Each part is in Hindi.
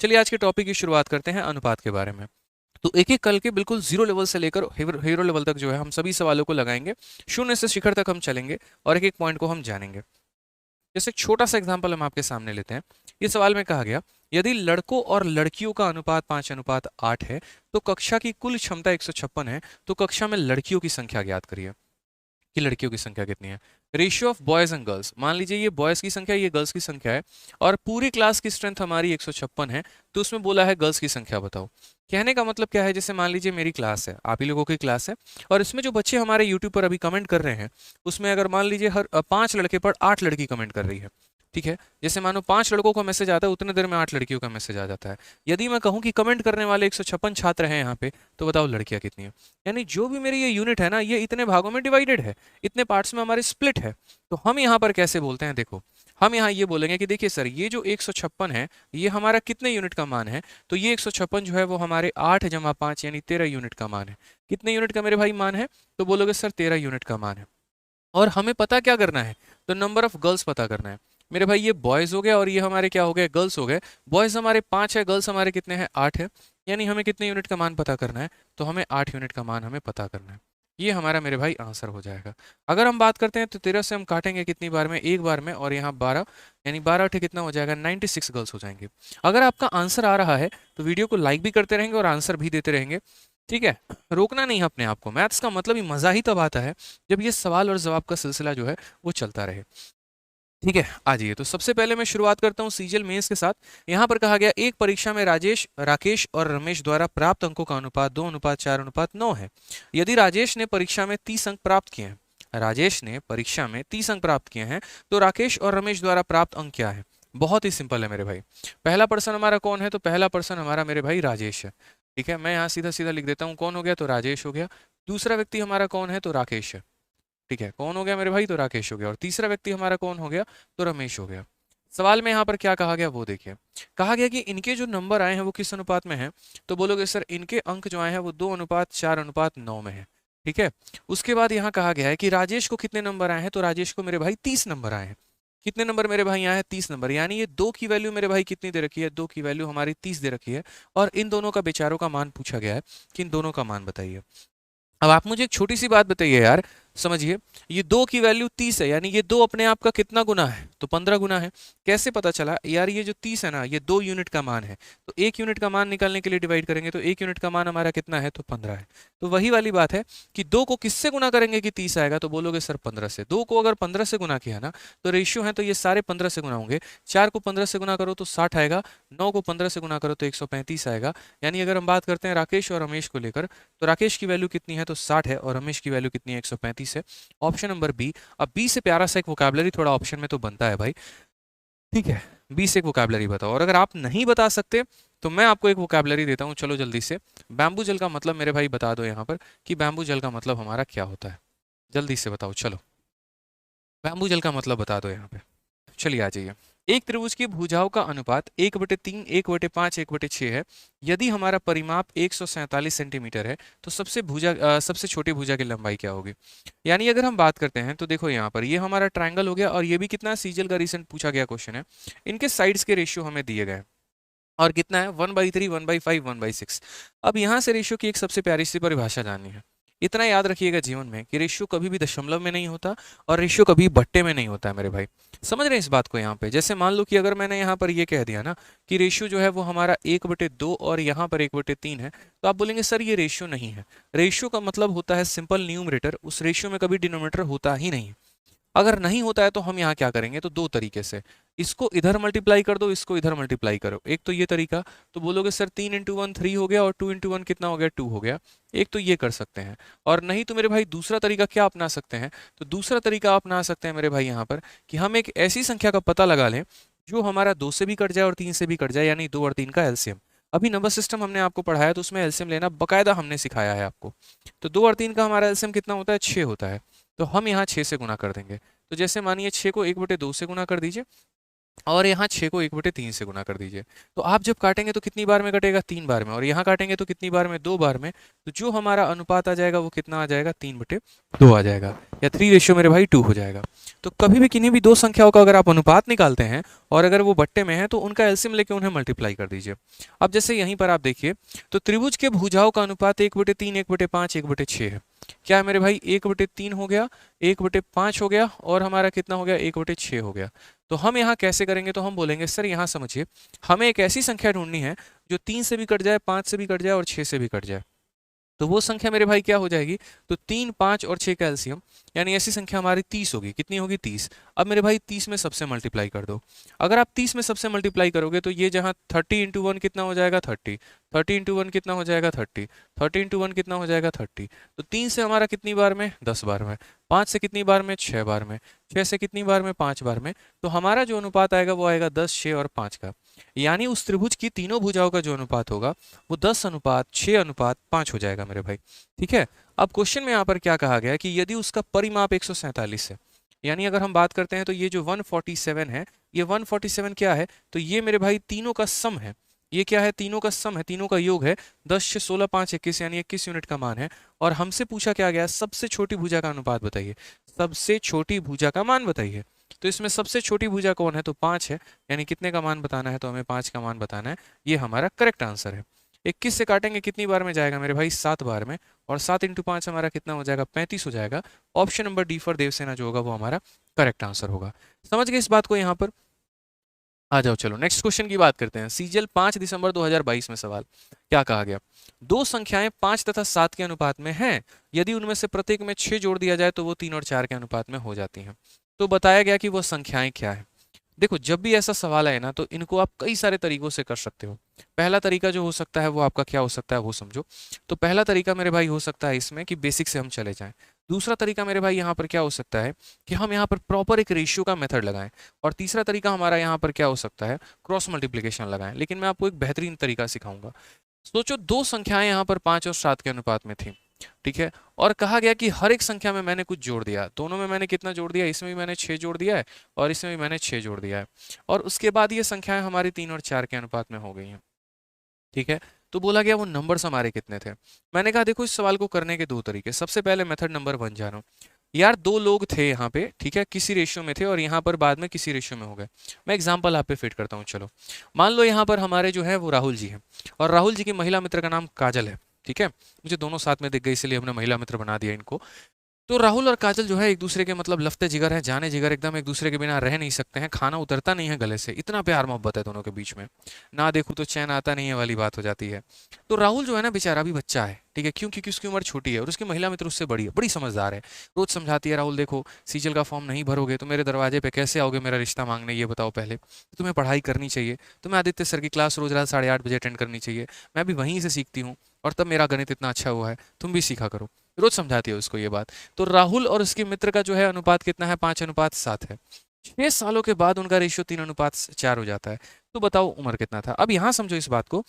चलिए आज के टॉपिक की शुरुआत करते हैं अनुपात के बारे में। तो एक एक करके बिल्कुल जीरो लेवल से लेकर हीरो लेवल तक जो है हम सभी सवालों को लगाएंगे। शून्य से शिखर तक हम चलेंगे और एक एक पॉइंट को हम जानेंगे। जैसे एक छोटा सा एग्जांपल हम आपके सामने लेते हैं। ये सवाल में कहा गया, यदि लड़कों और लड़कियों का अनुपात 5:8 है तो कक्षा की कुल क्षमता 156 है, तो कक्षा में लड़कियों की संख्या ज्ञात करिए कि लड़कियों की संख्या कितनी है। Ratio of boys and girls, मान लीजिए ये बॉयज की संख्या ये गर्ल्स की संख्या है और पूरी क्लास की स्ट्रेंथ हमारी 156 है, तो उसमें बोला है गर्ल्स की संख्या बताओ। कहने का मतलब क्या है, जैसे मान लीजिए मेरी क्लास है, आप ही लोगों की क्लास है और इसमें जो बच्चे हमारे यूट्यूब पर अभी कमेंट कर रहे हैं उसमें अगर मान लीजिए हर 5 लड़के पर 8 लड़की कमेंट कर रही है, ठीक है। जैसे मानो 5 लड़कों का मैसेज आता है उतने देर में 8 लड़कियों का मैसेज आ जाता है। यदि मैं कहूं कि कमेंट करने वाले 156 छात्र हैं यहाँ पे, तो बताओ लड़कियां कितनी है। यानी जो भी मेरी ये यूनिट है ना, ये इतने भागों में डिवाइडेड है, इतने पार्ट्स में हमारे स्प्लिट है। तो हम यहाँ पर कैसे बोलते हैं, देखो हम यहाँ ये बोलेंगे कि देखिए सर, ये जो 156 है ये हमारा कितने यूनिट का मान है, तो ये 156 जो है वो हमारे 8 जमा 5 यानी 13 यूनिट का मान है। कितने यूनिट का मेरे भाई मान है, तो बोलोगे सर 13 यूनिट का मान है। और हमें पता क्या करना है, तो नंबर ऑफ गर्ल्स पता करना है। मेरे भाई ये बॉयज हो गया और ये हमारे क्या हो गए, गर्ल्स हो गए। बॉयज हमारे 5 है, गर्ल्स हमारे कितने हैं, 8 है। यानी हमें कितने यूनिट का मान पता करना है, तो हमें 8 यूनिट का मान हमें पता करना है। ये हमारा मेरे भाई आंसर हो जाएगा। अगर हम बात करते हैं तो 13 से हम काटेंगे कितनी बार में, एक बार में, और यहाँ 12 यानी 12 अठे कितना हो जाएगा, 96 गर्ल्स हो जाएंगे। अगर आपका आंसर आ रहा है तो वीडियो को लाइक भी करते रहेंगे और आंसर भी देते रहेंगे, ठीक है। रोकना नहीं है अपने आप को। मैथ्स का मतलब ही मजा ही तब आता है जब ये सवाल और जवाब का सिलसिला जो है वो चलता रहे, ठीक है। आ जाइए, तो सबसे पहले मैं शुरुआत करता हूँ सीजीएल मेंस के साथ। यहाँ पर कहा गया, एक परीक्षा में राजेश, राकेश और रमेश द्वारा प्राप्त अंकों का अनुपात 2:4:9 है। यदि राजेश ने परीक्षा में 30 अंक प्राप्त किए हैं, राजेश ने परीक्षा में 30 अंक प्राप्त किए हैं, तो राकेश और रमेश द्वारा प्राप्त अंक क्या है। बहुत ही सिंपल है मेरे भाई। पहला पर्सन हमारा कौन है, तो पहला पर्सन हमारा मेरे भाई राजेश है, ठीक है। मैं यहाँ सीधा सीधा लिख देता हूँ, कौन हो गया, तो राजेश हो गया। दूसरा व्यक्ति हमारा कौन है, तो राकेश है, ठीक है। कौन हो गया मेरे भाई, तो राकेश हो गया। और तीसरा व्यक्ति हमारा कौन हो गया, तो रमेश हो गया। सवाल में यहाँ पर क्या कहा गया वो देखिए। कहा गया कि इनके जो नंबर आए हैं वो किस अनुपात में है, तो बोलोगे सर इनके अंक जो आए हैं वो 2:4:9 में है, ठीक है। उसके बाद यहाँ कहा गया है कि राजेश को कितने नंबर आए हैं, तो राजेश को मेरे भाई 30 नंबर आए हैं। कितने नंबर मेरे भाई यहाँ है, 30 नंबर। यानी ये दो की वैल्यू मेरे भाई कितनी दे रखी है, दो की वैल्यू हमारी 30 दे रखी है। और इन दोनों का बेचारों का मान पूछा गया है कि इन दोनों का मान बताइए। अब आप मुझे एक छोटी सी बात बताइए यार, समझिए, ये दो की वैल्यू 30 है, यानी ये दो अपने आप का कितना गुना है, तो 15 गुना है। कैसे पता चला यार, ये जो 30 है ना ये 2 यूनिट का मान है, तो 1 यूनिट का मान निकालने के लिए डिवाइड करेंगे तो 1 यूनिट का मान हमारा कितना है, तो 15 है। तो वही वाली बात है कि 2 को किससे गुना करेंगे कि 30 आएगा, तो बोलोगे सर 15 से। 2 को अगर 15 से गुना किया ना तो रेशियो है, तो ये सारे 15 से गुना होंगे। 4 को 15 से गुना करो तो 60 आएगा, 9 को 15 से गुना करो तो 135 आएगा। यानी अगर हम बात करते हैं राकेश और रमेश को लेकर, तो राकेश की वैल्यू कितनी है, तो 60 है, और रमेश की वैल्यू कितनी है, 135 है। Option number B. अब बी से प्यारा सा एक वोकैबुलरी थोड़ा ऑप्शन में तो बनता है भाई, ठीक है। बी से एक वोकैबुलरी बताओ। और अगर आप नहीं बता सकते तो मैं आपको एक वोकैबुलरी देता हूँ, चलो जल्दी से। बैम्बू जल का मतलब मेरे भाई बता दो यहाँ पर कि बैम्बू जल का मतलब हमारा क्या होता है, जल्दी से बताओ। चलो बैम्बू जल का मतलब बता दो यहाँ पे। चलिए आ जाइए। एक त्रिभुज की भुजाओं का अनुपात 1/3, 1/5, 1/6 है। यदि हमारा परिमाप 147 सेंटीमीटर है तो सबसे छोटी भुजा की लंबाई क्या होगी। यानी अगर हम बात करते हैं तो देखो यहाँ पर ये हमारा ट्रायंगल हो गया और ये भी कितना, सीजल का रिसेंट पूछा गया क्वेश्चन है। इनके साइड्स के रेशियो हमें दिए गए हैं और कितना है, 1/3, 1/5, 1/6। अब यहाँ से रेशियो की एक सबसे प्यारी सी परिभाषा जाननी है। इतना याद रखिएगा जीवन में कि रेशियो कभी भी दशमलव में नहीं होता और रेशियो कभी बट्टे में नहीं होता है मेरे भाई। समझ रहे हैं इस बात को। यहाँ पे जैसे मान लो कि अगर मैंने यहाँ पर ये कह दिया ना कि रेशियो जो है वो हमारा 1/2 और यहाँ पर 1/3 है, तो आप बोलेंगे सर ये रेशियो नहीं है। रेशियो का मतलब होता है सिंपल न्यूमरेटर, उस रेशियो में कभी डिनोमिनेटर होता ही नहीं। अगर नहीं होता है तो हम यहाँ क्या करेंगे, तो दो तरीके से, इसको इधर मल्टीप्लाई कर दो, इसको इधर मल्टीप्लाई करो। एक तो ये तरीका, तो बोलोगे सर 3 × 1 3 हो गया और 2 × 1 कितना हो गया, 2 हो गया। एक तो ये कर सकते हैं। और नहीं तो मेरे भाई दूसरा तरीका क्या अपना सकते हैं, तो दूसरा तरीका अपना सकते हैं मेरे भाई यहाँ पर कि हम एक ऐसी संख्या का पता लगा लें जो हमारा 2 से भी कट जाए और 3 से भी कट जाए, यानी 2 और 3 का एलसीएम। अभी नंबर सिस्टम हमने आपको पढ़ाया तो उसमें एलसीएम लेना बकायदा हमने सिखाया है आपको। तो 2 और 3 का हमारा एलसीएम कितना होता है, 6 होता है। तो हम यहाँ 6 से गुना कर देंगे। तो जैसे मानिए 6 को 1/2 से गुना कर दीजिए, और यहाँ 6 को 1/3 से गुना कर दीजिए। तो आप जब काटेंगे तो कितनी बार में कटेगा? 3 बार में। और यहाँ काटेंगे तो कितनी बार में? 2 बार में। तो जो हमारा अनुपात आ जाएगा वो कितना आ जाएगा? 3/2 आ जाएगा, या 3 रेशियो मेरे भाई 2 हो जाएगा। तो कभी भी किन्हीं भी दो संख्याओं का अगर आप अनुपात निकालते हैं और अगर वो बट्टे में है तो उनका एलसीएम लेके उन्हें मल्टीप्लाई कर दीजिए। अब जैसे यहीं पर आप देखिए तो त्रिभुज के भुजाओं का अनुपात 1/3, 1/5, 1/6 है। क्या है मेरे भाई? 1/3 हो गया, 1/5 हो गया, और हमारा कितना हो गया? 1/6 हो गया। तो हम यहाँ कैसे करेंगे? तो हम बोलेंगे सर यहाँ समझिए, हमें एक ऐसी संख्या ढूंढनी है जो 3 से भी कट जाए, 5 से भी कट जाए और 6 से भी कट जाए। तो वो संख्या मेरे भाई क्या हो जाएगी? तो 3, 5 और 6 का एलसीएम, यानी ऐसी संख्या हमारी 30 होगी। कितनी होगी? 30। अब मेरे भाई 30 में सबसे मल्टीप्लाई कर दो। अगर आप 30 में सबसे मल्टीप्लाई करोगे तो ये जहाँ 30 इंटू 1 कितना हो जाएगा? 30। 30 इंटू 1 कितना हो जाएगा? 30। 30 इंटू 1 कितना हो जाएगा? 30। तो 3 से हमारा कितनी बार में? 10 बार में। 5 से कितनी बार में? 6 बार में। 6 से कितनी बार में? 5 बार में। तो हमारा जो अनुपात आएगा वो आएगा 10, 6 और 5 का। यानी उस त्रिभुज की तीनों भुजाओं का जो अनुपात होगा वो 10:6:5 हो जाएगा मेरे भाई। ठीक है। अब क्वेश्चन में यहाँ पर क्या कहा गया है कि यदि उसका परिमाप 147 है, यानी अगर हम बात करते हैं तो ये जो 147 है, ये 147 क्या है? तो ये मेरे भाई तीनों का सम है। ये क्या है? तीनों का सम है, तीनों का योग है। 10, 6, 16, 5, 21, यानी 21 यूनिट का मान है। और हमसे पूछा क्या गया? सबसे छोटी भुजा का अनुपात बताइए। सबसे छोटी भुजा का मान बताइए। तो इसमें सबसे छोटी भुजा कौन है? तो 5 है। यानी कितने का मान बताना है? तो हमें 5 का मान बताना है। ये हमारा करेक्ट आंसर है। 21 से काटेंगे कितनी बार में जाएगा मेरे भाई? 7 बार में। और 7 इंटू 5 हमारा कितना हो जाएगा? 35 हो जाएगा। Option number D for Devasena जो होगा वो हमारा करेक्ट आंसर होगा। समझ गए इस बात को? यहाँ पर आ जाओ, चलो नेक्स्ट क्वेश्चन की बात करते हैं। सीजीएल 5 दिसंबर 2022 में सवाल क्या कहा गया? दो संख्याएं 5 तथा 7 के अनुपात में हैं। यदि उनमें से प्रत्येक में 6 जोड़ दिया जाए तो वो 3 और 4 के अनुपात में हो जाती हैं। तो बताया गया कि वो संख्याएं क्या है। देखो, जब भी ऐसा सवाल आए ना तो इनको आप कई सारे तरीकों से कर सकते हो। पहला तरीका जो हो सकता है वो आपका क्या हो सकता है वो समझो। तो पहला तरीका मेरे भाई हो सकता है इसमें कि बेसिक से हम चले जाएं। दूसरा तरीका मेरे भाई यहाँ पर क्या हो सकता है कि हम यहाँ पर प्रॉपर एक रेशियो का मेथड लगाएं। और तीसरा तरीका हमारा यहाँ पर क्या हो सकता है? क्रॉस मल्टीप्लिकेशन लगाएं। लेकिन मैं आपको एक बेहतरीन तरीका सिखाऊंगा। सोचो दो संख्याएं यहाँ पर 5 और 7 के अनुपात में थी। ठीक है। और कहा गया कि हर एक संख्या में मैंने कुछ जोड़ दिया। दोनों में मैंने कितना जोड़ दिया? इसमें भी मैंने 6 जोड़ दिया है और इसमें भी मैंने 6 जोड़ दिया है। और उसके बाद ये संख्याएं हमारी 3 और 4 के अनुपात में हो गई हैं। ठीक है। तो बोला गया वो नंबर्स हमारे कितने थे। मैंने कहा देखो, इस सवाल को करने के दो तरीके। सबसे पहले मेथड नंबर 1 जानो। यार दो लोग थे यहाँ पे, ठीक है, किसी रेशियो में थे और यहाँ पर बाद में किसी रेशियो में हो गए। मैं एग्जांपल आप पे फिट करता हूँ। चलो मान लो यहाँ पर हमारे जो है वो राहुल जी हैं और राहुल जी की महिला मित्र का नाम काजल है। ठीक है। मुझे दोनों साथ में दिख गई इसलिए हमने महिला मित्र बना दिया इनको। तो राहुल और काजल जो है एक दूसरे के मतलब लफ्ते जिगर है, जाने जिगर, एकदम एक दूसरे के बिना रह नहीं सकते हैं। खाना उतरता नहीं है गले से, इतना प्यार मोहब्बत है दोनों के बीच में। ना देखूं तो चैन आता नहीं है वाली बात हो जाती है। तो राहुल जो है ना बेचारा अभी बच्चा है। ठीक है। क्यों? क्योंकि उसकी उम्र छोटी है और उसकी महिला मित्र उससे बड़ी है, बड़ी समझदार है। रोज समझाती है, राहुल देखो सीजल का फॉर्म नहीं भरोगे तो मेरे दरवाजे पे कैसे आओगे मेरा रिश्ता मांगने, ये बताओ पहले। तुम्हें पढ़ाई करनी चाहिए, तुम्हें आदित्य सर की क्लास रोज रात 8:30 बजे अटेंड करनी चाहिए। मैं भी वहीं से सीखती हूँ और तब मेरा गणित इतना अच्छा हुआ है, तुम भी सीखा करो। रोज समझाती है उसको ये बात। तो राहुल और उसके मित्र का जो है अनुपात कितना है? 5:7 है। 6 सालों के बाद उनका रेशियो 3:4 हो जाता है। तो बताओ उम्र कितना था? अब यहाँ समझो इस बात को।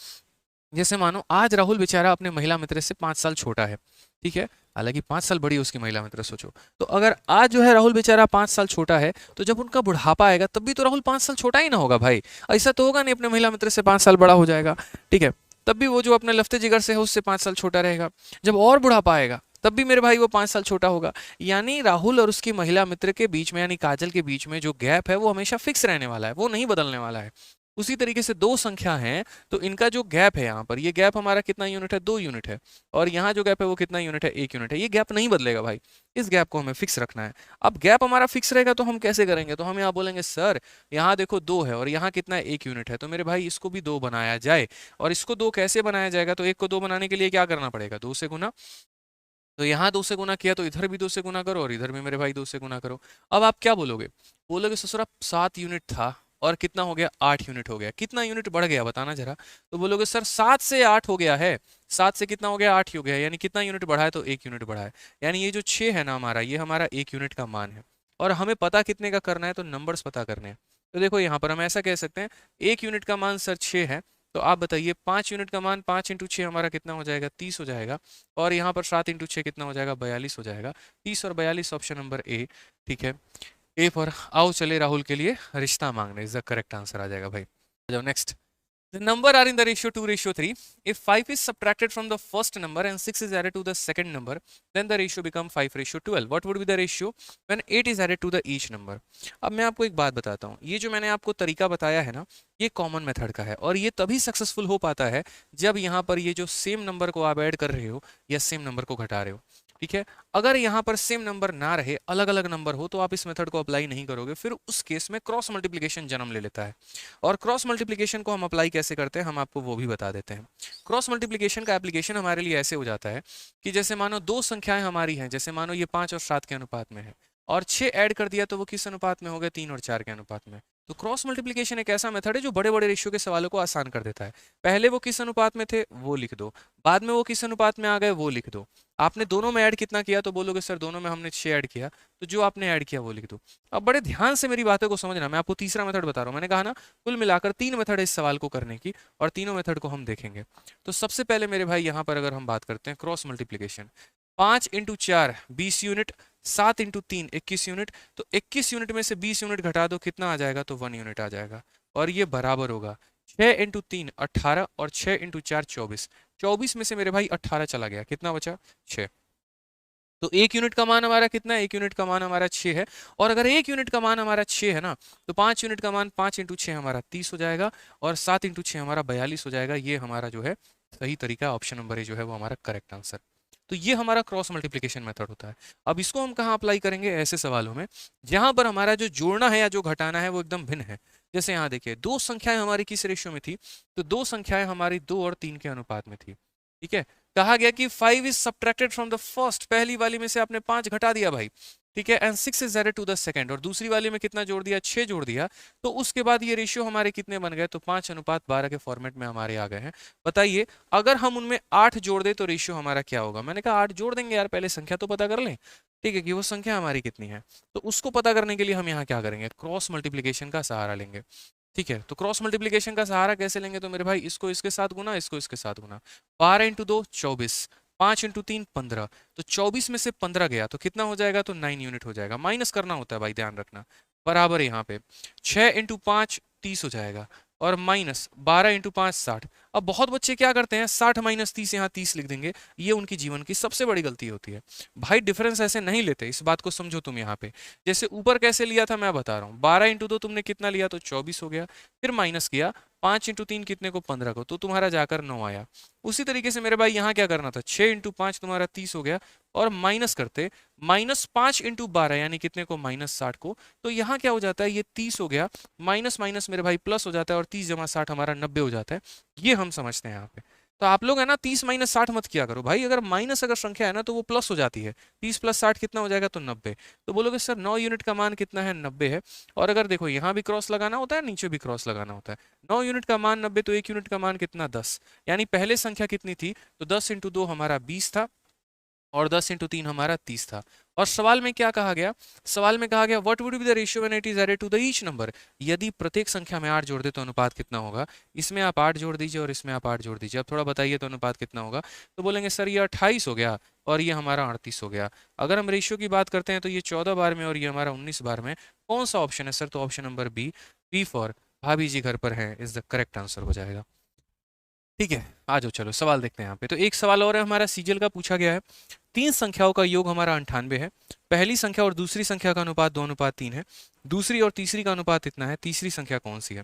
जैसे मानो आज राहुल बेचारा अपने महिला मित्र से 5 साल छोटा है। ठीक है। हालांकि 5 साल बड़ी है उसकी महिला मित्र, सोचो। तो अगर आज जो है राहुल बेचारा 5 साल छोटा है तो जब उनका बुढ़ापा आएगा तब भी तो राहुल 5 साल छोटा ही ना होगा भाई। ऐसा तो होगा नहीं अपने महिला मित्र से 5 साल बड़ा हो जाएगा। ठीक है। तब भी वो जो अपने लफ्ते जिगर से है उससे 5 साल छोटा रहेगा। जब और बुढ़ापा आएगा तब भी मेरे भाई वो 5 साल छोटा होगा। यानी राहुल और उसकी महिला मित्र के बीच में यानी काजल के बीच में जो गैप है वो हमेशा फिक्स रहने वाला है, वो नहीं बदलने वाला है। उसी तरीके से दो संख्या हैं तो इनका जो गैप है यहाँ पर, ये गैप हमारा कितना यूनिट है? 2 यूनिट है। और यहाँ जो गैप है वो कितना यूनिट है? 1 यूनिट है। ये गैप नहीं बदलेगा भाई, इस गैप को हमें फिक्स रखना है। अब गैप हमारा फिक्स रहेगा तो हम कैसे करेंगे? तो हम यहाँ बोलेंगे सर यहाँ देखो 2 है और यहाँ कितना है? 1 यूनिट है। तो मेरे भाई इसको भी 2 बनाया जाए। और इसको 2 कैसे बनाया जाएगा? तो 1 को 2 बनाने के लिए क्या करना पड़ेगा? 2 से गुना। तो यहाँ 2 से गुना किया तो इधर भी 2 से गुना करो और इधर भी मेरे भाई 2 से गुना करो। अब आप क्या बोलोगे? बोलोगे ससुरा 7 यूनिट था और कितना हो गया? 8 यूनिट हो गया। कितना यूनिट बढ़ गया बताना जरा। तो बोलोगे सर 7 से 8 हो गया है। 7 से कितना हो गया? 8 ही हो गया है। यानी कितना यूनिट बढ़ा है? तो 1 यूनिट बढ़ा है। यानी ये जो 6 है ना हमारा, ये हमारा 1 यूनिट का मान है। और हमें पता कितने का करना है? तो नंबर्स पता करने हैं। तो देखो यहाँ पर हम ऐसा कह सकते हैं 1 यूनिट का मान सर 6 है। तो आप बताइए 5 यूनिट का मान 5 इंटू 6 हमारा कितना हो जाएगा? 30 हो जाएगा। और यहाँ पर 7 इंटू 6 कितना हो जाएगा? 42 हो जाएगा। 30 और 42 ऑप्शन नंबर ए। ठीक है। ए फॉर आओ चले राहुल के लिए रिश्ता मांगने इज द करेक्ट आंसर आ जाएगा भाई। जाओ next. The number are in the ratio 2:3. If 5 is subtracted from the first number and 6 is added to the second number, then the ratio become 5:12. What would be the ratio when 8 is added to the each number? अब मैं आपको एक बात बताता हूँ, ये जो मैंने आपको तरीका बताया है ना, ये कॉमन मेथड का है और ये तभी सक्सेसफुल हो पाता है जब यहाँ पर ये जो सेम नंबर को आप ऐड कर रहे हो या सेम नंबर को घटा रहे हो। ठीक है, अगर यहाँ पर सेम नंबर ना रहे, अलग अलग नंबर हो, तो आप इस मेथड को अप्लाई नहीं करोगे, फिर उस केस में क्रॉस मल्टीप्लिकेशन जन्म ले लेता है। और क्रॉस मल्टीप्लिकेशन को हम अप्लाई कैसे करते हैं, हम आपको वो भी बता देते हैं। क्रॉस मल्टीप्लिकेशन का एप्लीकेशन हमारे लिए ऐसे हो जाता है कि जैसे मानो दो संख्याएं हमारी हैं, जैसे मानो ये 5 और 7 के अनुपात में है और 6 ऐड कर दिया तो वो किस अनुपात में हो गया, 3 और 4 के अनुपात में। तो क्रॉस मल्टीप्लिकेशन एक ऐसा मेथड है जो बड़े बड़े रेशियो के सवालों को आसान कर देता है। पहले वो किस अनुपात में थे वो लिख दो, बाद में वो किस अनुपात में आ गए वो लिख दो। आपने दोनों में ऐड कितना किया तो बोलोगे सर दोनों में हमने 6 ऐड किया, तो जो आपने ऐड किया वो लिख दो। अब बड़े ध्यान से मेरी बातों को समझना, मैं आपको तीसरा मेथड बता रहा हूँ। मैंने कहा ना कुल मिलाकर 3 मेथड है इस सवाल को करने की और तीनों मेथड को हम देखेंगे। तो सबसे पहले मेरे भाई यहाँ पर अगर हम बात करते हैं cross multiplication, 5 into 4 20 unit, 7 into 3 21 unit, तो 21 यूनिट में से 20 यूनिट घटा दो कितना आ जाएगा, तो 1 यूनिट आ जाएगा। और ये बराबर होगा 6 इंटू 3 18 और 6 इंटू 4 24। 24 में से मेरे भाई 18 चला गया, कितना बचा 6। तो 1 यूनिट का मान हमारा कितना है, 1 यूनिट का मान हमारा 6 है। और अगर 1 यूनिट का मान हमारा 6 है ना, तो 5 यूनिट का मान 5 इंटू 6 हमारा 30 हो जाएगा और 7 इंटू 6 हमारा 42 हो जाएगा। ये हमारा जो है सही तरीका, ऑप्शन नंबर ए जो है वो हमारा करेक्ट आंसर। तो ये हमारा क्रॉस मल्टीप्लिकेशन मेथड होता है। अब इसको हम कहाँ अप्लाई करेंगे, ऐसे सवालों में जहां पर हमारा जो जोड़ना है या जो घटाना है वो एकदम भिन्न है। जैसे यहाँ देखिए दो संख्याएं हमारी किस रेशियो में थी, तो दो संख्याएं हमारी 2 और 3 के अनुपात में थी। ठीक है, कहा गया कि 5 is subtracted from the first, पहली वाली में से आपने 5 घटा दिया भाई। ठीक है, and 6 is added to the second, और दूसरी वाली में कितना जोड़ दिया, 6 जोड़ दिया। तो उसके बाद ये रेशियो हमारे कितने बन गए, तो 5:12 के फॉर्मेट में हमारे आ गए हैं। बताइए अगर हम उनमें 8 जोड़ दे तो रेशियो हमारा क्या होगा। मैंने कहा 8 जोड़ देंगे यार, पहले संख्या तो पता कर लें। ठीक है, कि वो संख्या हमारी कितनी है। तो उसको पता करने के लिए हम यहाँ क्या करेंगे, क्रॉस मल्टीप्लीकेशन का सहारा लेंगे। ठीक है, तो क्रॉस मल्टीप्लिकेशन का सहारा कैसे लेंगे, तो मेरे भाई इसको इसके साथ गुना, इसको इसके साथ गुना। 12 इंटू 2 24, 5 इंटू 3 15, तो 24 में से 15 गया तो कितना हो जाएगा, तो 9 यूनिट हो जाएगा। माइनस करना होता है भाई, ध्यान रखना। बराबर यहाँ पे 6 इंटू 5 30 हो जाएगा और माइनस 12 इंटू 5 60। अब बहुत बच्चे क्या करते हैं, 60 माइनस 30 यहाँ 30 लिख देंगे। ये उनकी जीवन की सबसे बड़ी गलती होती है भाई, डिफरेंस ऐसे नहीं लेते, इस बात को समझो तुम यहाँ पे। जैसे ऊपर कैसे लिया था मैं बता रहा हूँ, 12 इंटू 2 तुमने कितना लिया, तो 24 हो गया। फिर माइनस किया 5 इंटू 3 कितने को, 15 को, तो तुम्हारा जाकर 9 आया। उसी तरीके से मेरे भाई यहाँ क्या करना था, 6 इंटू 5 तुम्हारा 30 हो गया और माइनस करते -5 इंटू 12 यानी कितने को, -60 को। तो यहाँ क्या हो जाता है, ये 30 हो गया, माइनस माइनस मेरे भाई प्लस हो जाता है और 30 जमा 60 हमारा 90 हो जाता है। ये हम समझते हैं यहाँ पे। तो आप लोग है ना 30 माइनस 60 मत किया करो भाई, अगर माइनस अगर संख्या है ना तो वो प्लस हो जाती है। 30 प्लस 60 कितना हो जाएगा, तो 90। तो बोलोगे सर 9 यूनिट का मान कितना है, 90 है। और अगर देखो यहाँ भी क्रॉस लगाना होता है, नीचे भी क्रॉस लगाना होता है। 9 यूनिट का मान 90, तो 1 यूनिट का मान कितना, 10। यानी पहले संख्या कितनी थी, तो 10 इंटू 2 हमारा 20 था और 10 इंटू 3 हमारा 30 था। और सवाल में क्या कहा गया, सवाल में कहा गया what would be the ratio when it is added to the each number. यदि प्रत्येक संख्या में 8 जोड़ दे तो अनुपात कितना होगा। इसमें आप 8 जोड़ दीजिए और इसमें आप 8 जोड़ दीजिए, अब थोड़ा बताइए तो अनुपात कितना होगा। तो बोलेंगे सर ये 28 हो गया और ये हमारा 38 हो गया। अगर हम रेशियो की बात करते हैं तो ये 14 बार में और ये हमारा 19 बार में। कौन सा ऑप्शन है सर, तो option number B, B for भाभी जी घर पर है, इज द करेक्ट आंसर हो जाएगा। ठीक है, आ जाओ चलो सवाल देखते हैं यहाँ पे। तो एक सवाल और है हमारा सीजीएल का, पूछा गया है 3 संख्याओं का योग हमारा 98 है। पहली संख्या और दूसरी संख्या का अनुपात 2:3 है। दूसरी और तीसरी का अनुपात इतना है, तीसरी संख्या कौन सी है।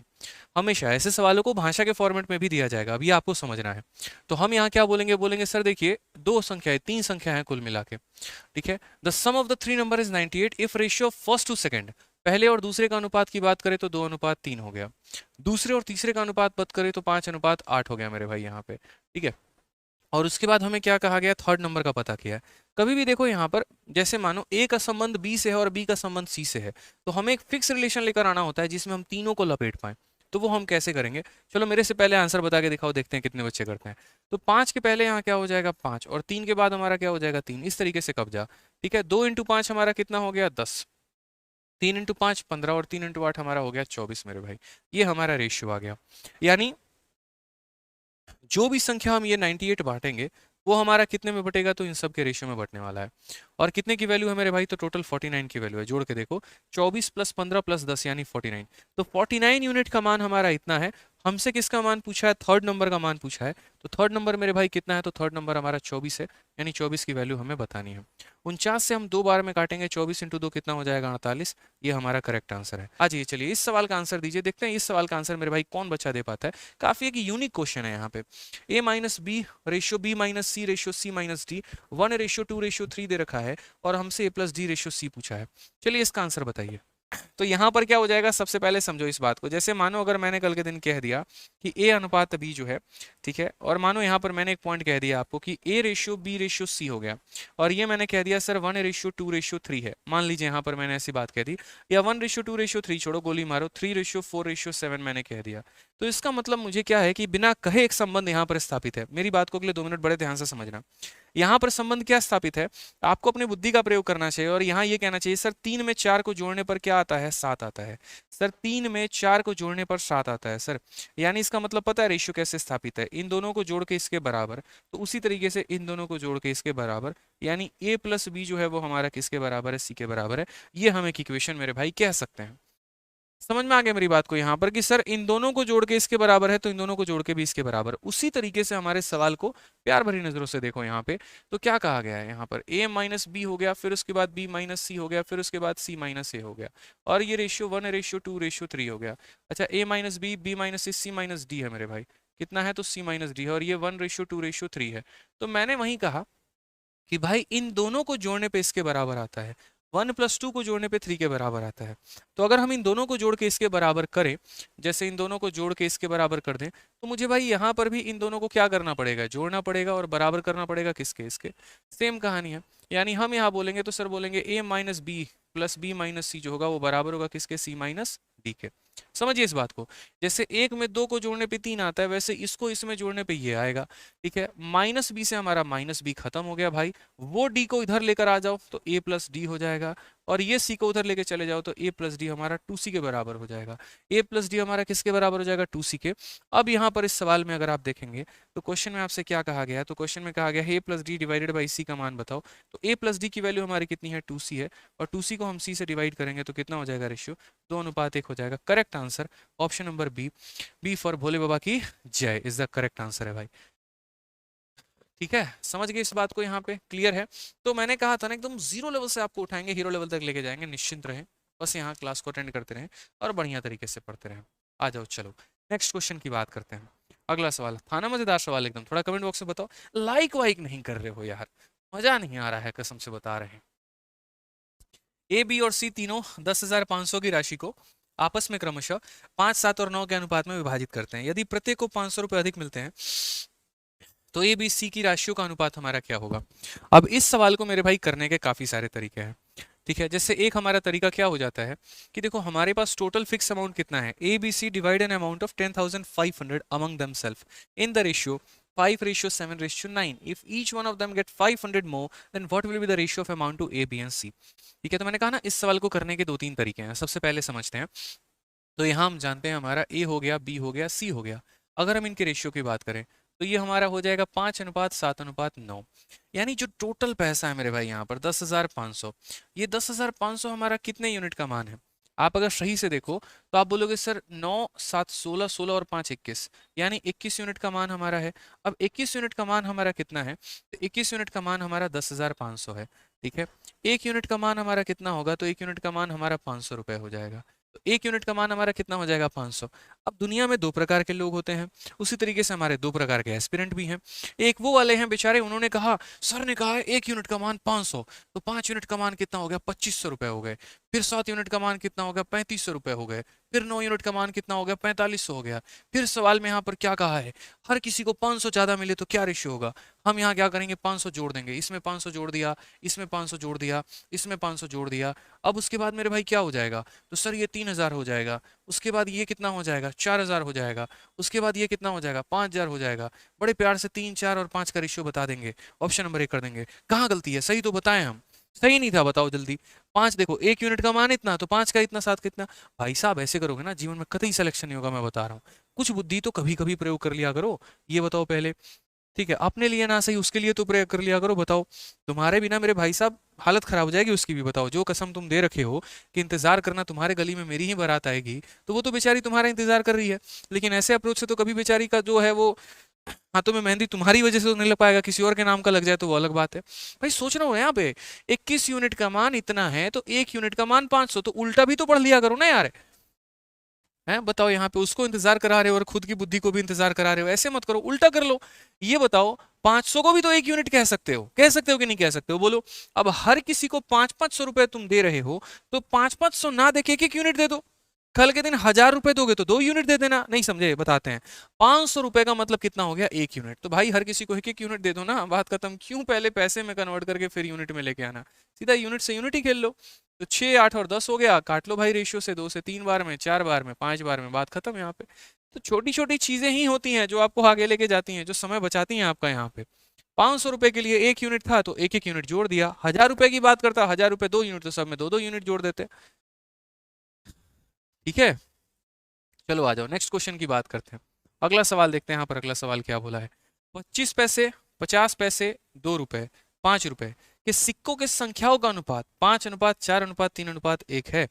हमेशा ऐसे सवालों को भाषा के फॉर्मेट में भी दिया जाएगा, अभी आपको समझना है। तो हम यहाँ क्या बोलेंगे, बोलेंगे सर देखिए 2 संख्या है, 3 संख्या है कुल मिला के। ठीक है, the sum of the 3 number is 98 if ratio of first to second. पहले और दूसरे का अनुपात की बात करें तो 2:3 हो गया। दूसरे और तीसरे का अनुपात बात करें तो 5:8 हो गया मेरे भाई यहाँ पे। ठीक है, और उसके बाद हमें क्या कहा गया, थर्ड नंबर का पता किया है। कभी भी देखो यहाँ पर जैसे मानो ए का संबंध बी से है और बी का संबंध सी से है, तो हमें एक फिक्स रिलेशन लेकर आना होता है जिसमें हम तीनों को लपेट पाए। तो वो हम कैसे करेंगे, चलो मेरे से पहले आंसर बता के दिखाओ, देखते हैं कितने बच्चे करते हैं। तो 5 के पहले यहाँ क्या हो जाएगा 5 और 3 के बाद हमारा क्या हो जाएगा 3, इस तरीके से कब्जा। ठीक है, 2 इंटू 5 हमारा कितना हो गया 10, 3 इंटू 5 15 और 3 इंटू 8 हमारा हो गया 24 मेरे भाई। ये हमारा रेशियो आ गया। यानी जो भी संख्या हम ये 98 बांटेंगे वो हमारा कितने में बटेगा, तो इन सब के रेशियो में बटने वाला है। और कितने की वैल्यू है मेरे भाई, तो टोटल 49 की वैल्यू है। जोड़ के देखो 24 प्लस 15 प्लस 10 यानी 49। तो 49 यूनिट का मान हमारा इतना है। हमसे किसका मान पूछा है, थर्ड नंबर का मान पूछा है। तो थर्ड नंबर मेरे भाई कितना है, तो थर्ड नंबर हमारा 24 है, यानी 24 की वैल्यू हमें बतानी है। 49 से हम 2 बार में काटेंगे, 24 इंटू 2 कितना हो जाएगा, 48। ये हमारा करेक्ट आंसर है। आज ये चलिए इस सवाल का आंसर दीजिए, देखते हैं इस सवाल का आंसर मेरे भाई कौन बच्चा दे पाता है। काफी एक यूनिक क्वेश्चन है यहाँ पे। a minus B ratio b minus C ratio c minus D 1:2:3 दे रखा है, और हमसे a plus D ratio c पूछा है। चलिए इसका आंसर बताइए। तो यहाँ पर क्या हो जाएगा, सबसे पहले समझो इस बात को। जैसे मानो अगर मैंने कल के दिन कह दिया कि a अनुपात b जो है, ठीक है, और मानो यहाँ पर मैंने एक पॉइंट कह दिया आपको कि a ratio b ratio c हो गया, और ये मैंने कह दिया सर 1:2:3 है। मान लीजिए यहाँ पर मैंने ऐसी बात कह दी, या 1:2:3 छोड़ो, गोली मारो, 3:4:7 मैंने कह दिया। तो इसका मतलब मुझे क्या है कि बिना कहे एक संबंध यहाँ पर स्थापित है। मेरी बात को अगले 2 मिनट बड़े ध्यान से समझना। यहाँ पर संबंध क्या स्थापित है, आपको अपनी बुद्धि का प्रयोग करना चाहिए, और यहाँ ये कहना चाहिए सर 3 में 4 को जोड़ने पर क्या आता है, 7 आता है। सर 3 में 4 को जोड़ने पर 7 आता है सर, यानी इसका मतलब पता है रेशियो कैसे स्थापित है, इन दोनों को जोड़ के इसके बराबर, तो उसी तरीके से इन दोनों को जोड़ के इसके बराबर, यानी a प्लस बी जो है वो हमारा किसके बराबर है, सी के बराबर है। ये हम एक इक्वेशन मेरे भाई कह सकते हैं। समझ में आ गया मेरी बात को यहाँ पर कि सर इन दोनों को जोड़ के इसके बराबर है, तो इन दोनों को जोड़ के भी इसके बराबर। उसी तरीके से हमारे सवाल को प्यार भरी नजरों से देखो यहाँ पे। तो क्या कहा गया है यहाँ पर, a माइनस बी हो गया, फिर उसके बाद b माइनस सी हो गया, फिर उसके बाद c माइनस ए हो गया, और ये रेशियो 1:2:3 हो गया। अच्छा a minus B, b minus C, c minus D है मेरे भाई, कितना है, तो c माइनस डी है, और ये 1:2:3 है। तो मैंने वही कहा कि भाई इन दोनों को जोड़ने पे इसके बराबर आता है, 1+2 को जोड़ने पे 3 के बराबर आता है। तो अगर हम इन दोनों को जोड़ के इसके बराबर करें, जैसे इन दोनों को जोड़ के इसके बराबर कर दें, तो मुझे भाई यहाँ पर भी इन दोनों को क्या करना पड़ेगा, जोड़ना पड़ेगा, और बराबर करना पड़ेगा किसके, इसके। सेम कहानी है, यानी हम यहाँ बोलेंगे तो सर बोलेंगे a minus B plus B minus C जो होगा वो बराबर होगा किसके, c माइनस डी के। समझिए इस बात को। जैसे 1 में 2 को जोड़ने पे 3 आता है, वैसे इसको इसमें जोड़ने पे ये आएगा। ठीक है, माइनस बी से हमारा माइनस बी खत्म हो गया भाई, वो डी को इधर लेकर आ जाओ तो a प्लस डी हो जाएगा, और ये c को उधर लेके चले जाओ तो a प्लस डी हमारा 2c के बराबर हो जाएगा। a प्लस डी हमारा किसके बराबर हो जाएगा, 2c के। अब यहाँ पर इस सवाल में अगर आप देखेंगे तो क्वेश्चन में आपसे क्या कहा गया है, तो क्वेश्चन में कहा गया है a plus D divided by c का मान बताओ। तो a प्लस डी की वैल्यू हमारी कितनी है, 2c है, और 2c को हम c से डिवाइड करेंगे तो कितना हो जाएगा रेशियो, 2:1 हो जाएगा। Correct answer option number B for Bhole Baba की जय इज द करेक्ट आंसर है भाई। ठीक है, समझ गए इस बात को, यहाँ पे क्लियर है। तो मैंने कहा था ना एकदम जीरो लेवल से आपको उठाएंगे, हीरो लेवल तक लेके जाएंगे, निश्चिंत रहें। बस यहाँ क्लास को अटेंड करते रहें और बढ़िया तरीके से पढ़ते रहें। आ जाओ चलो नेक्स्ट क्वेश्चन की बात करते हैं। अगला सवाल था ना मजेदार सवाल एकदम, थोड़ा कमेंट बॉक्स में बताओ, लाइक वाइक नहीं कर रहे हो यार, मजा नहीं आ रहा है, कसम से बता रहे हैं। ए बी और सी तीनों 10,500 की राशि को आपस में क्रमशः 5, 7 और 9 के अनुपात में विभाजित करते हैं। यदि प्रत्येक को 500 रुपए अधिक मिलते हैं तो ए बी सी की राशियों का अनुपात हमारा क्या होगा। अब इस सवाल को मेरे भाई करने के काफी सारे तरीके हैं। ठीक है, जैसे एक हमारा तरीका क्या हो जाता है कि देखो हमारे पास टोटल फिक्स अमाउंट कितना है, A B C divide an amount of 10,500 among themselves in the ratio 5:7:9. If each one of them get 500 more, then what will be the ratio of amount to A, B and C? ठीक है, तो मैंने कहा ना इस सवाल को करने के 2-3 तरीके हैं। सबसे पहले समझते हैं। तो यहाँ हम जानते हैं हमारा A हो गया, B हो गया, C हो गया। अगर हम इनके रेशियो की बात करें तो ये हमारा हो जाएगा 5:7:9, यानी जो टोटल पैसा है मेरे भाई यहाँ पर 10,500, ये 10,500 हमारा कितने यूनिट का मान है। आप अगर सही से देखो तो आप बोलोगे सर 9, 7, 16, 16 और 5 21, यानी 21 यूनिट का मान हमारा है। अब 21 यूनिट का मान हमारा कितना है, तो 21 यूनिट का मान हमारा 10,500 है। ठीक है, 1 यूनिट का मान हमारा कितना होगा, तो 1 यूनिट का मान हमारा 500 रुपए हो जाएगा। तो 1 यूनिट का मान हमारा कितना हो जाएगा, 500। अब दुनिया में 2 प्रकार के लोग होते हैं, उसी तरीके से हमारे 2 प्रकार के एस्पिरेंट भी हैं। एक वो वाले हैं बेचारे, उन्होंने कहा सर ने कहा 1 यूनिट का मान 500, तो 5 यूनिट का मान कितना हो गया, 2500 रुपए हो गए। फिर 7 यूनिट का मान कितना हो गया, 3500 रुपए हो गए। फिर 9 यूनिट का मान कितना हो गया, 4500 हो गया। फिर सवाल में यहाँ पर क्या कहा है, हर किसी को 500 ज्यादा मिले तो क्या रेशियो होगा। हम यहाँ क्या करेंगे, 500 जोड़ देंगे, इसमें 500 जोड़ दिया, इसमें 500 जोड़ दिया, इसमें 500 जोड़ दिया। अब उसके बाद मेरे भाई क्या हो जाएगा, तो सर ये 3000 हो जाएगा। उसके बाद ये कितना हो जाएगा, 4000 हो जाएगा। उसके बाद ये कितना हो जाएगा, 5000 हो जाएगा। बड़े प्यार से 3, 4 और 5 का रेशियो बता देंगे, ऑप्शन नंबर 1 कर देंगे। कहाँ गलती है, सही तो बताएं हम, सही नहीं था, बताओ जल्दी। 5 देखो, 1 यूनिट का मान इतना, तो 5 का इतना, 7 का इतना। भाई साहब ऐसे करोगे ना जीवन में कतई सिलेक्शन नहीं होगा, मैं बता रहा हूँ। कुछ बुद्धि तो कभी कभी प्रयोग कर लिया करो, ये बताओ पहले। ठीक है, अपने लिए ना सही उसके लिए तो प्रे कर लिया करो। बताओ, तुम्हारे बिना मेरे भाई साहब हालत खराब हो जाएगी उसकी भी। बताओ, जो कसम तुम दे रखे हो कि इंतजार करना, तुम्हारे गली में मेरी ही बारात आएगी, तो वो तो बेचारी तुम्हारा इंतजार कर रही है। लेकिन ऐसे अप्रोच से तो कभी बेचारी का जो है वो हाथों में मेहंदी तुम्हारी वजह से तो नहीं लग पाएगा, किसी और के नाम का लग जाए तो वो अलग बात है। भाई सोच रहा हूँ यहाँ पे 21 यूनिट का मान इतना है तो 1 यूनिट का मान 500, तो उल्टा भी तो पढ़ लिया करो ना यार। हैं बताओ, यहाँ पे उसको इंतजार करा रहे हो और खुद की बुद्धि को भी इंतजार करा रहे हो, ऐसे मत करो, उल्टा कर लो। ये बताओ, 500 को भी तो 1 यूनिट कह सकते हो कि नहीं कह सकते हो, बोलो। अब हर किसी को 500-500 रुपए तुम दे रहे हो, तो 500-500 ना देके 1-1 यूनिट दे दो। कल के दिन 1000 रुपए दोगे तो 2 यूनिट दे देना। नहीं समझे, बताते हैं। 500 रुपए का मतलब कितना हो गया, 1 यूनिट। तो भाई हर किसी को 1-1 यूनिट दे दो ना, बात खत्म। क्यों पहले पैसे में कन्वर्ट करके फिर यूनिट में लेके आना, सीधा यूनिट से यूनिट ही खेल लो। तो 6, 8 और 10 हो गया, काट लो भाई रेशियो से, 2 से 3 बार में, 4 बार में, 5 बार में, बात खत्म यहाँ पे। तो छोटी छोटी चीजें ही होती हैं जो आपको आगे लेके जाती हैं, जो समय बचाती हैं आपका। यहाँ पे 500 रुपए के लिए 1 यूनिट था तो 1-1 यूनिट जोड़ दिया। 1000 रुपए की बात करता, 1000 रुपए 2 यूनिट, तो सब में 2-2 यूनिट जोड़ देते। ठीक है, चलो आ जाओ नेक्स्ट क्वेश्चन की बात करते हैं। अगला सवाल देखते हैं, यहाँ पर अगला सवाल क्या बोला है। 25 पैसे, 50 पैसे, 2 रुपए, 5 रुपए के सिक्कों के संख्याओं का अनुपात 5:4:3:1 है।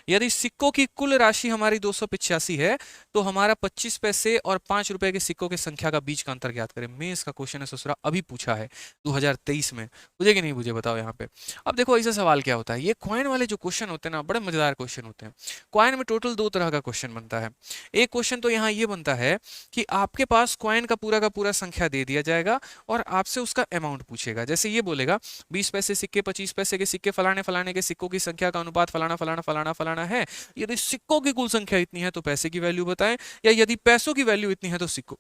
यदि सिक्कों की कुल राशि हमारी 285 है, तो हमारा 25 पैसे और 5 रुपए के सिक्कों की संख्या का बीच का अंतर ज्ञात करें। मेंस का क्वेश्चन है ससुरा, अभी पूछा है 2023 में। बुझे कि नहीं बुझे, बताओ यहाँ पे। अब देखो ऐसा सवाल क्या होता है, ये क्वाइन वाले जो क्वेश्चन होते हैं ना, बड़े मजेदार क्वेश्चन होते हैं। क्वाइन में टोटल 2 तरह का क्वेश्चन बनता है। एक क्वेश्चन तो यहाँ ये बनता है कि आपके पास क्वाइन का पूरा संख्या दे दिया जाएगा और आपसे उसका अमाउंट पूछेगा। जैसे ये बोलेगा 20 पैसे सिक्के, 25 पैसे के सिक्के, फलाने फलाने के सिक्कों की संख्या का अनुपात फलाना फलाना फलाना फलाना है। यदि सिक्कों की कुल संख्या इतनी है तो पैसे की वैल्यू बताएं, या यदि पैसों की वैल्यू इतनी है तो सिक्कों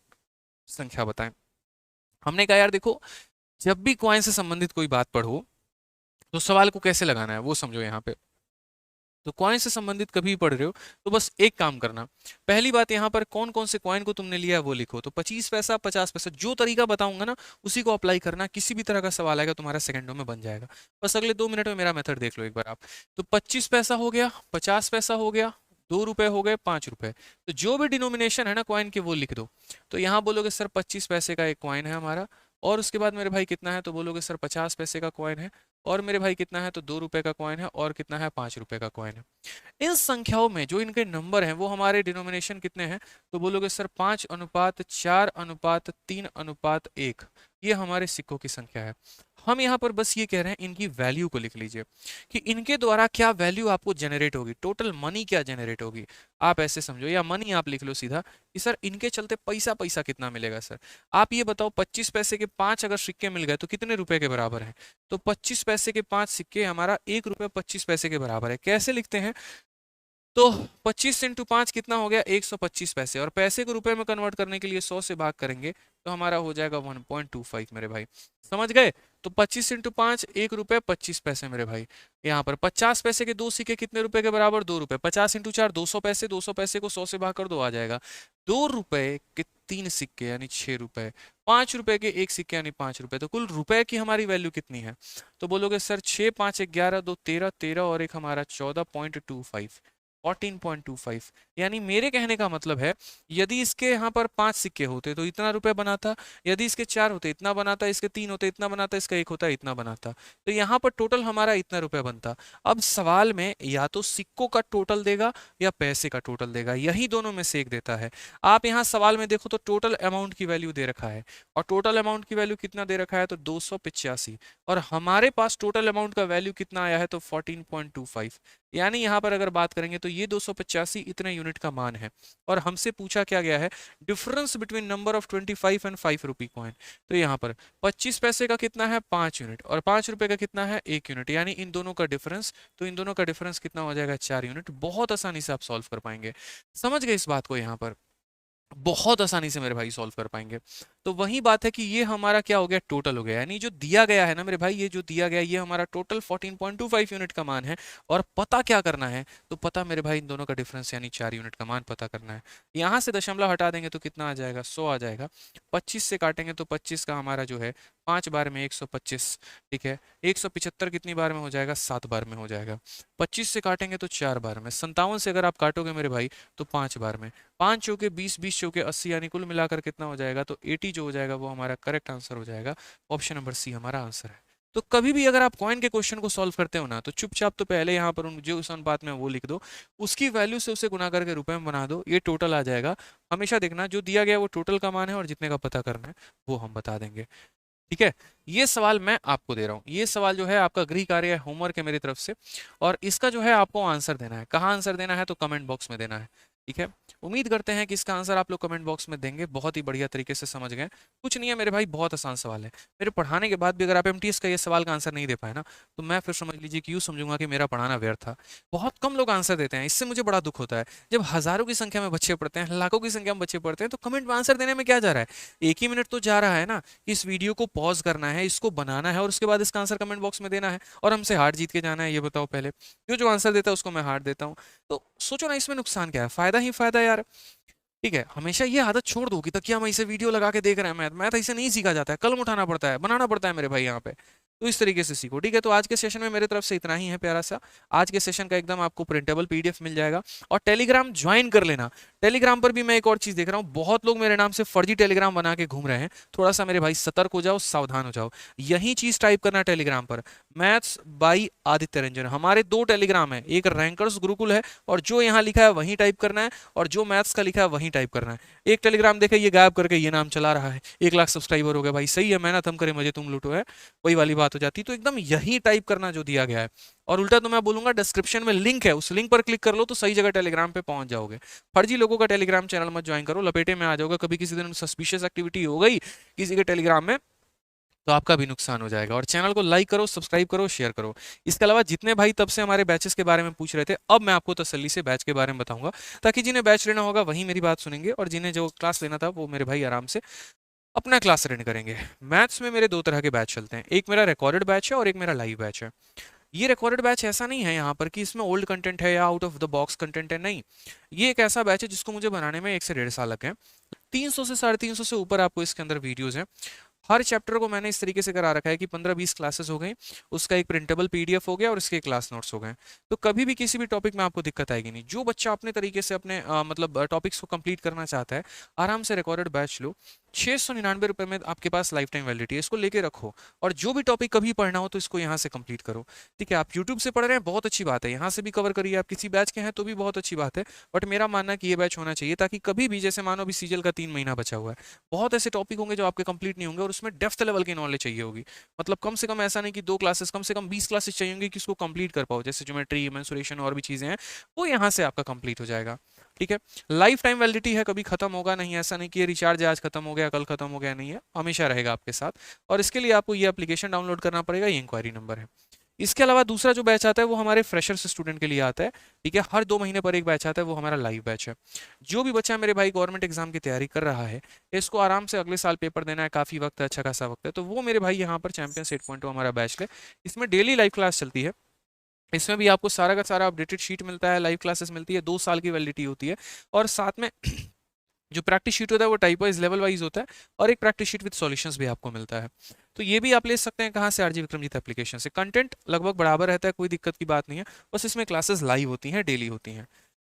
संख्या बताएं। हमने कहा यार देखो, जब भी क्वाइन से संबंधित कोई बात पढ़ो तो सवाल को कैसे लगाना है वो समझो। यहाँ पे तो कॉइन से संबंधित कभी भी पढ़ रहे हो तो बस एक काम करना। पहली बात, यहाँ पर कौन कौन से कॉइन को तुमने लिया है वो लिखो। तो 25 पैसा, 50 पैसा, जो तरीका बताऊंगा ना उसी को अप्लाई करना। किसी भी तरह का सवाल आएगा तुम्हारा सेकंडों में बन जाएगा। बस अगले 2 मिनट में मेरा मेथड देख लो एक बार आप। तो 25 पैसा हो गया, 50 पैसा हो गया, 2 रुपए हो गए, 5 रुपए। तो जो भी डिनोमिनेशन है ना कॉइन के वो लिख दो। तो यहाँ बोलोगे सर 25 पैसे का एक कॉइन है हमारा, और उसके बाद मेरे भाई कितना है, तो बोलोगे सर 50 पैसे का कॉइन है, और मेरे भाई कितना है, तो 2 रुपए का कॉइन है, और कितना है, 5 रुपए का कॉइन है। इन संख्याओं में जो इनके नंबर हैं वो हमारे डिनोमिनेशन कितने हैं, तो बोलोगे सर 5:4:3:1, ये हमारे सिक्कों की संख्या है। हम यहाँ पर बस ये कह रहे हैं इनकी वैल्यू को लिख लीजिए कि इनके द्वारा क्या वैल्यू आपको जनरेट होगी, टोटल मनी क्या जनरेट होगी। आप ऐसे समझो, या मनी आप लिख लो सीधा कि सर इनके चलते पैसा पैसा कितना मिलेगा। सर आप ये बताओ, 25 पैसे के 5 अगर सिक्के मिल गए तो कितने रुपए के बराबर है। तो 25 पैसे के 5 सिक्के हमारा 1 रुपये 25 पैसे के बराबर है। कैसे लिखते हैं, तो 25 इंटू 5 कितना हो गया, 125 पैसे, और पैसे को रुपए में कन्वर्ट करने के लिए 100 से भाग करेंगे तो हमारा हो जाएगा 1.25 मेरे भाई। समझ गए। तो 25 इंटू 5, 1 रुपये 25 पैसे मेरे भाई। यहाँ पर 50 पैसे के 2 सिक्के कितने रुपए के बराबर, 2 रुपए। 50 इंटू 4, 200 पैसे, 200 पैसे को 100 से भाग कर दो, आ जाएगा 2 रुपए के 3 सिक्के यानी 6 रुपए। 5 रुपए के 1 सिक्के यानी 5 रुपए। तो कुल रुपए की हमारी वैल्यू कितनी है, तो बोलोगे सर 6, 5, 11, 2, 13, 13 और एक हमारा 14.25, 14.25। यानी मेरे कहने का मतलब है, यदि इसके यहाँ पर 5 सिक्के होते तो इतना रुपए बनाता, यदि इसके 4 होते इतना बनाता, इसके 3 होते इतना बनाता, इसका 1 होता इतना बनाता। तो यहाँ पर टोटल हमारा इतना रुपए बनता। अब सवाल में या तो सिक्कों का टोटल देगा या पैसे का टोटल देगा, यही दोनों में से एक देता है। आप यहाँ सवाल में देखो तो टोटल अमाउंट की वैल्यू दे रखा है, और टोटल अमाउंट की वैल्यू कितना दे रखा है, तो 285, और हमारे पास टोटल अमाउंट का वैल्यू कितना आया है, तो 14.25। यानी यहाँ पर अगर बात करेंगे तो ये 285 इतने यूनिट का मान है, और हमसे पूछा क्या गया है, difference between number of 25 and 5 rupee coin. तो यहाँ पर 25 पैसे का कितना है, 5 यूनिट, और 5 रुपए का कितना है, 1 यूनिट, यानी इन दोनों का डिफरेंस। तो इन दोनों का डिफरेंस कितना हो जाएगा, 4 यूनिट। बहुत आसानी से आप सॉल्व कर पाएंगे। समझ गए इस बात को, यहाँ पर बहुत आसानी से मेरे भाई सॉल्व कर पाएंगे। तो वही बात है कि ये हमारा क्या हो गया, टोटल हो गया। यानी जो दिया गया है ना मेरे भाई, ये जो दिया गया ये हमारा टोटल 14.25 यूनिट का मान है। और पता क्या करना है, तो पता मेरे भाई इन दोनों का डिफरेंस यानी 4 यूनिट का मान पता करना है। यहाँ से दशमलव हटा देंगे तो कितना आ जाएगा, 100 आ जाएगा। 25 से काटेंगे तो 25 का हमारा जो है 5 बार में 125, ठीक है। 175 कितनी बार में हो जाएगा? 7 बार में हो जाएगा। 25 से काटेंगे तो 4 बार में। 57 से अगर आप काटोगे मेरे भाई तो 5 बार में। 5 चौके 20, 20 चौके 80, यानी कुल मिलाकर कितना हो जाएगा? तो 80 जो हो जाएगा वो हमारा करेक्ट आंसर हो जाएगा। ऑप्शन नंबर सी हमारा आंसर है। तो कभी भी अगर आप कॉइन के क्वेश्चन को सॉल्व करते हो ना, तो चुपचाप तो पहले यहाँ पर जो उस अनुपात में वो लिख दो, उसकी वैल्यू से उसे गुना करके रुपए में बना दो, ये टोटल आ जाएगा। हमेशा देखना जो दिया गया है वो टोटल का मान है, और जितने का पता करना है वो हम बता देंगे, ठीक है। ये सवाल मैं आपको दे रहा हूँ, ये सवाल जो है आपका गृह कार्य है, होमवर्क है मेरी तरफ से, और इसका जो है आपको आंसर देना है। कहाँ आंसर देना है? तो कमेंट बॉक्स में देना है, ठीक है। उम्मीद करते हैं कि इसका आंसर आप लोग कमेंट बॉक्स में देंगे, बहुत ही बढ़िया तरीके से समझ गए। कुछ नहीं है मेरे भाई, बहुत आसान सवाल है। मेरे पढ़ाने के बाद भी अगर आप एमटीएस का ये सवाल का आंसर नहीं दे पाए ना, तो मैं फिर समझ लीजिए कि यूँ समझूंगा कि मेरा पढ़ाना व्यर्थ था। बहुत कम लोग आंसर देते हैं, इससे मुझे बड़ा दुख होता है। जब हजारों की संख्या में बच्चे पढ़ते हैं, लाखों की संख्या में बच्चे पढ़ते हैं, तो कमेंट में आंसर देने में क्या जा रहा है? 1 ही मिनट तो जा रहा है ना। इस वीडियो को पॉज करना है, इसको बनाना है, और उसके बाद इसका आंसर कमेंट बॉक्स में देना है, और हमसे हार जीत के जाना है। ये बताओ पहले, जो आंसर देता है उसको मैं हार देता हूँ। तो सोचो ना, इसमें नुकसान क्या है? फायदा ही फायदा है यार, ठीक है। हमेशा ये आदत छोड़ दो कि तकिया में इसे वीडियो लगा के देख रहे हैं। मैथ ऐसे नहीं सीखा जाता है, कलम उठाना पड़ता है, बनाना पड़ता है मेरे भाई यहाँ पे। तो इस तरीके से सीखो, ठीक है। तो आज के सेशन में मेरे तरफ से इतना ही है प्यारा सा। आज के सेशन का एकदम आपको प्रिंटेबल पीडीएफ मिल जाएगा, और टेलीग्राम ज्वाइन कर लेना। टेलीग्राम पर भी मैं एक और चीज देख रहा हूँ, बहुत लोग मेरे नाम से फर्जी टेलीग्राम बना के घूम रहे हैं। थोड़ा सा मेरे भाई सतर्क हो जाओ, सावधान हो जाओ। यही चीज टाइप करना टेलीग्राम पर, मैथ्स बाई आदित्य रंजन। हमारे 2 टेलीग्राम है, एक रैंकर्स गुरुकुल है, और जो यहाँ लिखा है वही टाइप करना है, और जो मैथ्स का लिखा है वही टाइप करना है। एक टेलीग्राम देखे ये गायब करके ये नाम चला रहा है, 1 लाख सब्सक्राइबर हो गए भाई, सही है, मेहनत हम करें मजे तुम लूटो, है वही वाली बात हो जाती। तो एकदम यही टाइप करना जो दिया गया है। और उल्टा तो मैं बोलूंगा डिस्क्रिप्शन में लिंक है, उस लिंक पर क्लिक कर लो तो सही जगह टेलीग्राम पे पहुंच जाओगे। फर्जी लोगों का टेलीग्राम चैनल मत ज्वाइन करो, लपेटे में आ जाओगे। कभी किसी दिन सस्पिशियस एक्टिविटी हो गई किसी के टेलीग्राम में, तो आपका भी नुकसान हो जाएगा। और चैनल को लाइक करो, सब्सक्राइब करो, शेयर करो। इसके अलावा जितने भाई तब से हमारे बैचेस के बारे में पूछ रहे थे, अब मैं आपको तसल्ली से बैच के बारे में बताऊंगा, ताकि जिन्हें बैच लेना होगा वही मेरी बात सुनेंगे, और जिन्हें जो क्लास लेना था वो मेरे भाई आराम से अपना क्लास अटेंड करेंगे। मैथ्स में मेरे 2 तरह के बैच चलते हैं, एक मेरा रिकॉर्डेड बैच है और एक मेरा लाइव बैच है। ये रिकॉर्डेड बैच ऐसा नहीं है यहाँ पर कि इसमें ओल्ड कंटेंट है या out of the box content है, नहीं। ये एक ऐसा बैच है जिसको मुझे बनाने में 1 से 1.5 साल लगे हैं। 300 से 350 से ऊपर आपको इसके अंदर वीडियोस हैं। हर चैप्टर को मैंने इस तरीके से करा रखा है कि 15-20 क्लासेस हो गई, उसका एक प्रिंटेबल पीडीएफ हो गया, और इसके क्लास नोट्स हो गए। तो कभी भी किसी भी टॉपिक में आपको दिक्कत आएगी नहीं। जो बच्चा अपने तरीके से अपने मतलब टॉपिक्स को कंप्लीट करना चाहता है, आराम से रिकॉर्डेड बैच लो। 699 रुपये में आपके पास लाइफ टाइम वैलिडिटी है, इसको लेके रखो, और जो भी टॉपिक कभी पढ़ना हो तो इसको यहाँ से कंप्लीट करो, ठीक है। आप यूट्यूब से पढ़ रहे हैं, बहुत अच्छी बात है, यहाँ से भी कवर करिए। आप किसी बैच के हैं तो भी बहुत अच्छी बात है, बट मेरा मानना है कि ये बैच होना चाहिए, ताकि कभी भी, जैसे मानो अभी सीजल का 3 महीना बचा हुआ है, बहुत ऐसे टॉपिक होंगे जो आपके कंप्लीट नहीं होंगे, और उसमें डेप्थ लेवल की नॉलेज चाहिए होगी। मतलब कम से कम ऐसा नहीं कि 2 क्लासेस, कम से कम 20 क्लासेस चाहिए होंगी कि उसको कंप्लीट कर पाओ। जैसे ज्योमेट्री, मेंसुरेशन और भी चीजें हैं, वो यहाँ से आपका कंप्लीट हो जाएगा, ठीक है। लाइफ टाइम वैलिडिटी है, कभी खत्म होगा नहीं। ऐसा नहीं कि ये रिचार्ज आज खत्म हो गया, कल खत्म हो गया, नहीं है, हमेशा रहेगा आपके साथ। और इसके लिए आपको ये एप्लीकेशन डाउनलोड करना पड़ेगा, ये इंक्वायरी नंबर है। इसके अलावा दूसरा जो बैच आता है वो हमारे फ्रेशर्स स्टूडेंट के लिए आता है, ठीक है। हर 2 महीने पर एक बैच आता है, वो हमारा लाइव बैच है। जो भी बच्चा मेरे भाई गवर्नमेंट एग्जाम की तैयारी कर रहा है, इसको आराम से अगले साल पेपर देना है, काफी वक्त है, अच्छा खासा वक्त है, तो वो मेरे भाई यहाँ पर चैंपियंस 8.2 हमारा बैच ले। इसमें डेली लाइव क्लास चलती है। इसमें भी आपको सारा का सारा अपडेटेड शीट मिलता है, लाइव क्लासेस मिलती है, 2 साल की वैलिडिटी होती है, और साथ में जो प्रैक्टिस शीट होता है वो टाइप वाइज, लेवल वाइज होता है, और एक प्रैक्टिस शीट विद सॉल्यूशंस भी आपको मिलता है। तो ये भी आप ले सकते हैं, कहाँ से? आरजी विक्रमजीत एप्लीकेशन से। कंटेंट लगभग बराबर रहता है, कोई दिक्कत की बात नहीं है, बस इसमें क्लासेस लाइव होती हैं, डेली होती हैं।